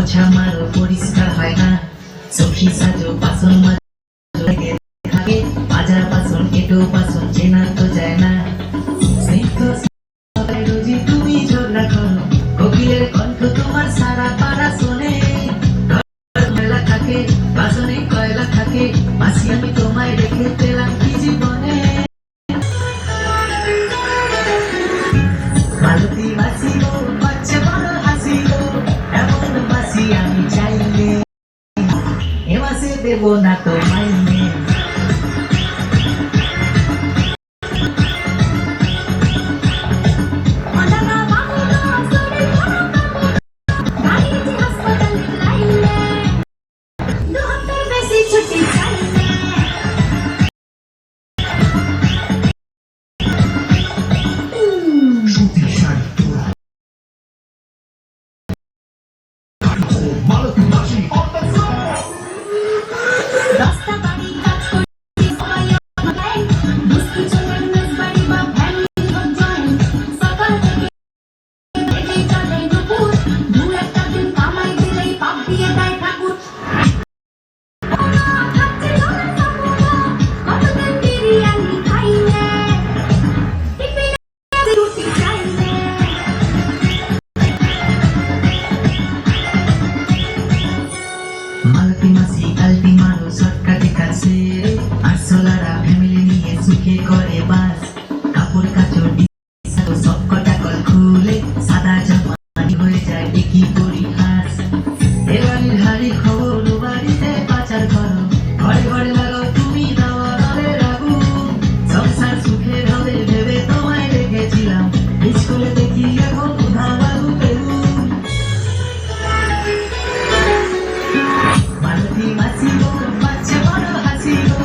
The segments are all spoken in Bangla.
মোছা মারো পরিষ্কার হয় না, সখী সাজো বাসন মাজো থাকে, মাজা বাসন এটো বাসন চেনা তো যায় না। স্নিগ্ধ সকালে রোজই তুমি ঝগড়া করো, কোকিলের কণ্ঠ তোমার সারা পাড়া শোনে। ময়লা থাকে বাসনে কয়লা থাকে, মাসি আমি তোমায় রেখে পেলাম কি জীবনে। মালতী মাসি গো বাচ্চা বড় হাসি গো, এমন মাসি আমি চাইলে এ মাসে দেব না তো মাইনে। মালতী মাসি আলতি মারো শর্টকাটে কাছে, আরশোলারা ফ্যামিলি নিয়ে সুখে করে বাস। কাপড় কাচড় সব কটা কল খুলে সাদা জামা হয়ে যায় একই পরিহাস। এবারের হাড়ি খবর বাড়িতে পাচার করো, ঘরে ঘরে লাগাও তুমি দাওয়ালের আগুন। সংসার সুখের হবে ভেবে তোমায় রেখেছিলাম, স্কুলে দেখি এখন উধাও বাবু বেগুন। মালতী মাসি গো বাচ্চা বড় হাসি গো,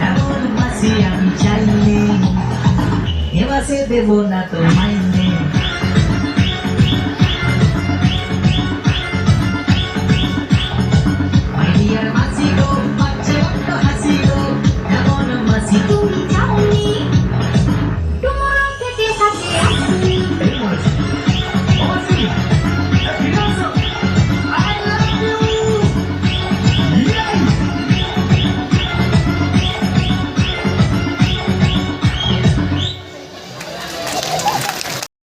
এমন মাসি আমি চাইলে এ মাসে দেব না তো।